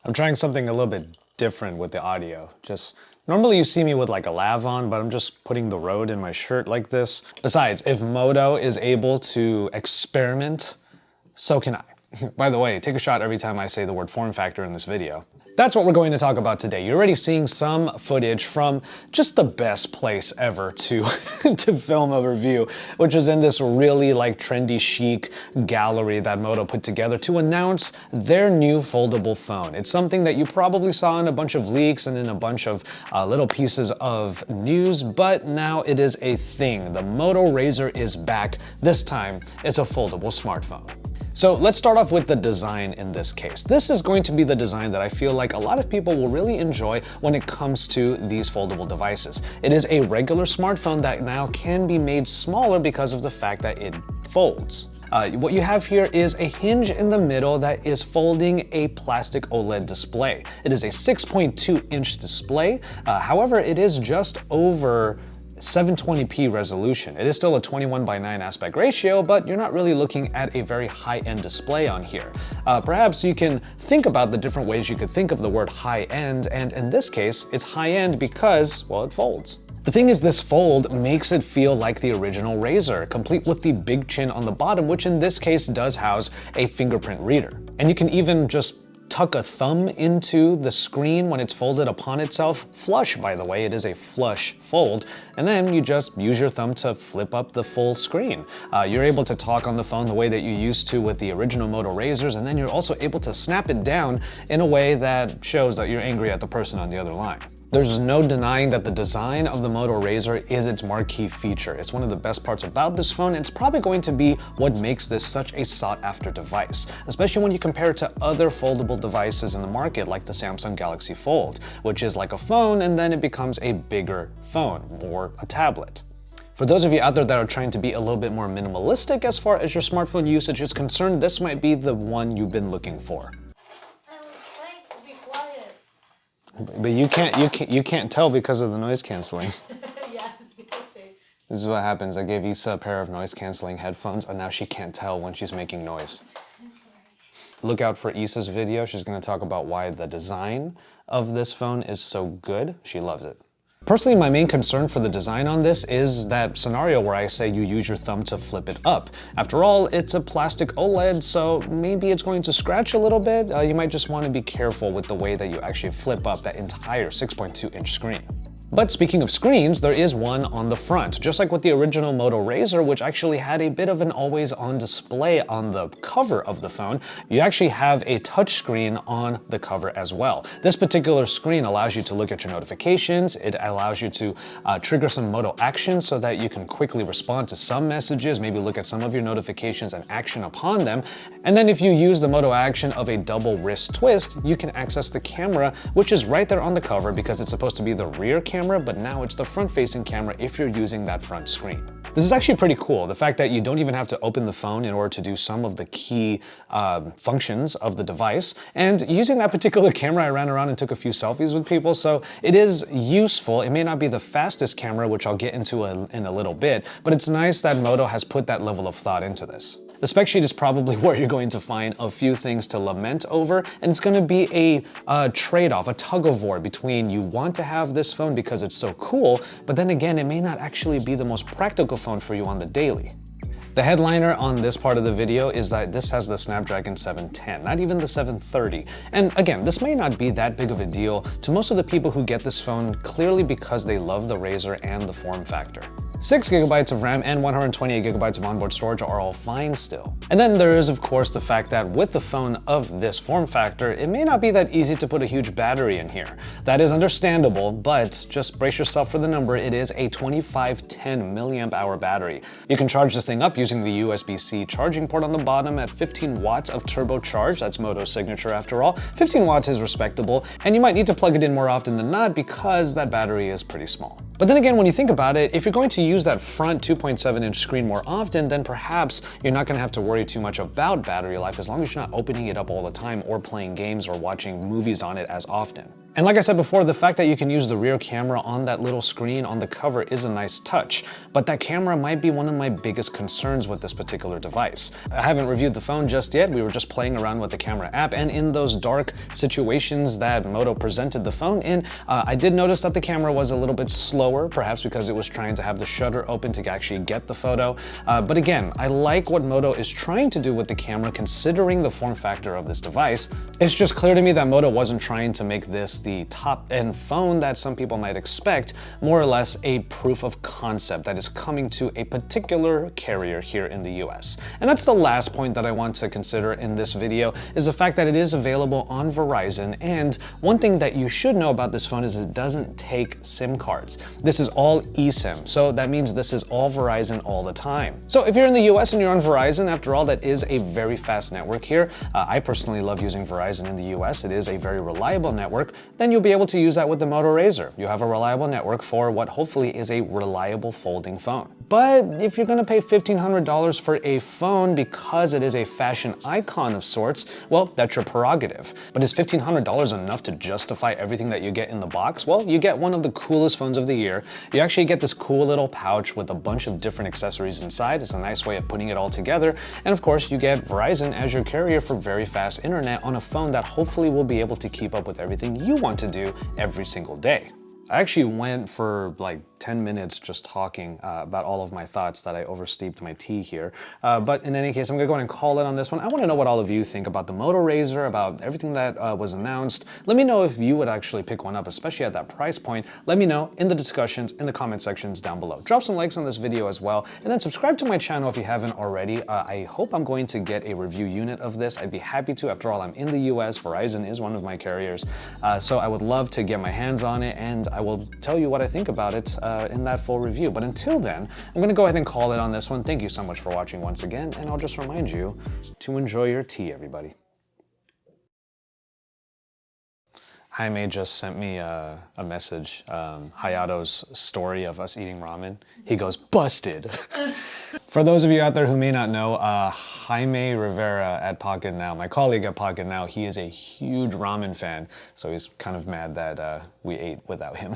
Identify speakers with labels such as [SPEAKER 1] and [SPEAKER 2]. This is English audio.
[SPEAKER 1] I'm trying something a little bit different with the audio. Normally you see me with like a lav on, but I'm just putting the Rode in my shirt like this. Besides, if Moto is able to experiment, so can I. By the way, take a shot every time I say the word form factor in this video. That's what we're going to talk about today. You're already seeing some footage from just the best place ever to, to film a review, which is in this really like trendy chic gallery that Moto put together to announce their new foldable phone. It's something that you probably saw in a bunch of leaks and in a bunch of little pieces of news, but now it is a thing. The Moto RAZR is back. This time, it's a foldable smartphone. So let's start off with the design in this case. This is going to be the design that I feel like a lot of people will really enjoy when it comes to these foldable devices. It is a regular smartphone that now can be made smaller because of the fact that it folds. What you have here is a hinge in the middle that is folding a plastic OLED display. It is a 6.2-inch display. However, it is just over 720p resolution. It is still a 21:9 aspect ratio, but you're not really looking at a very high-end display on here. Perhaps you can think about the different ways you could think of the word high-end, and in this case, it's high-end because, well, it folds. The thing is, this fold makes it feel like the original RAZR, complete with the big chin on the bottom, which in this case does house a fingerprint reader. And you can even just tuck a thumb into the screen when it's folded upon itself. Flush, by the way, it is a flush fold. And then you just use your thumb to flip up the full screen. You're able to talk on the phone the way that you used to with the original Moto RAZRs, and then you're also able to snap it down in a way that shows that you're angry at the person on the other line. There's no denying that the design of the Moto RAZR is its marquee feature. It's one of the best parts about this phone, and it's probably going to be what makes this such a sought-after device, especially when you compare it to other foldable devices in the market like the Samsung Galaxy Fold, which is like a phone and then it becomes a bigger phone or a tablet. For those of you out there that are trying to be a little bit more minimalistic as far as your smartphone usage is concerned, this might be the one you've been looking for. But you can't tell because of the noise canceling.
[SPEAKER 2] Yeah, I was gonna say.
[SPEAKER 1] This is what happens. I gave Issa a pair of noise canceling headphones and now she can't tell when she's making noise.
[SPEAKER 2] I'm sorry.
[SPEAKER 1] Look out for Issa's video. She's gonna talk about why the design of this phone is so good. She loves it. Personally, my main concern for the design on this is that scenario where I say you use your thumb to flip it up. After all, it's a plastic OLED, so maybe it's going to scratch a little bit. You might just want to be careful with the way that you actually flip up that entire 6.2-inch screen. But speaking of screens, there is one on the front, just like with the original Moto RAZR, which actually had a bit of an always-on display on the cover of the phone. You actually have a touch screen on the cover as well. This particular screen allows you to look at your notifications. It allows you to trigger some Moto action so that you can quickly respond to some messages, maybe look at some of your notifications and action upon them. And then if you use the Moto action of a double wrist twist, you can access the camera, which is right there on the cover because it's supposed to be the rear camera, but now it's the front-facing camera if you're using that front screen. This is actually pretty cool, the fact that you don't even have to open the phone in order to do some of the key functions of the device. And using that particular camera, I ran around and took a few selfies with people, so it is useful. It may not be the fastest camera, which I'll get into in a little bit, but it's nice that Moto has put that level of thought into this. The spec sheet is probably where you're going to find a few things to lament over, and it's going to be a trade-off, a tug-of-war between you want to have this phone because it's so cool, but then again, it may not actually be the most practical phone for you on the daily. The headliner on this part of the video is that this has the Snapdragon 710, not even the 730. And again, this may not be that big of a deal to most of the people who get this phone clearly because they love the RAZR and the form factor. 6 GB of RAM and 128 GB of onboard storage are all fine still. And then there is of course the fact that with the phone of this form factor, it may not be that easy to put a huge battery in here. That is understandable, but just brace yourself for the number. It is a 2510 mAh battery. You can charge this thing up using the USB-C charging port on the bottom at 15 watts of turbocharge. That's Moto's signature after all. 15 watts is respectable, and you might need to plug it in more often than not because that battery is pretty small. But then again, when you think about it, if you're going to use that front 2.7-inch screen more often, then perhaps you're not going to have to worry too much about battery life as long as you're not opening it up all the time or playing games or watching movies on it as often. And like I said before, the fact that you can use the rear camera on that little screen on the cover is a nice touch, but that camera might be one of my biggest concerns with this particular device. I haven't reviewed the phone just yet. We were just playing around with the camera app, and in those dark situations that Moto presented the phone in, I did notice that the camera was a little bit slower, perhaps because it was trying to have the shutter open to actually get the photo. But again, I like what Moto is trying to do with the camera considering the form factor of this device. It's just clear to me that Moto wasn't trying to make this the top-end phone that some people might expect, more or less a proof of concept that is coming to a particular carrier here in the US. And that's the last point that I want to consider in this video, is the fact that it is available on Verizon, and one thing that you should know about this phone is it doesn't take SIM cards. This is all eSIM, so that means this is all Verizon all the time. So if you're in the US and you're on Verizon, after all, that is a very fast network here. I personally love using Verizon in the US. It is a very reliable network. Then you'll be able to use that with the Moto RAZR. You have a reliable network for what hopefully is a reliable folding phone. But if you're gonna pay $1,500 for a phone because it is a fashion icon of sorts, well, that's your prerogative. But is $1,500 enough to justify everything that you get in the box? Well, you get one of the coolest phones of the year. You actually get this cool little pouch with a bunch of different accessories inside. It's a nice way of putting it all together. And of course, you get Verizon as your carrier for very fast internet on a phone that hopefully will be able to keep up with everything you want to do every single day. I actually went for like 10 minutes just talking about all of my thoughts that I oversteeped my tea here. But in any case, I'm gonna go ahead and call it on this one. I wanna know what all of you think about the Moto RAZR, about everything that was announced. Let me know if you would actually pick one up, especially at that price point. Let me know in the discussions, in the comment sections down below. Drop some likes on this video as well, and then subscribe to my channel if you haven't already. I hope I'm going to get a review unit of this. I'd be happy to. After all, I'm in the US. Verizon is one of my carriers. So I would love to get my hands on it, and I will tell you what I think about it in that full review. But until then, I'm gonna go ahead and call it on this one. Thank you so much for watching once again, and I'll just remind you to enjoy your tea, everybody. Jaime just sent me a message, Hayato's story of us eating ramen. He goes, busted. For those of you out there who may not know, Jaime Rivera at Pocket Now, my colleague at Pocket Now, he is a huge ramen fan, so he's kind of mad that we ate without him.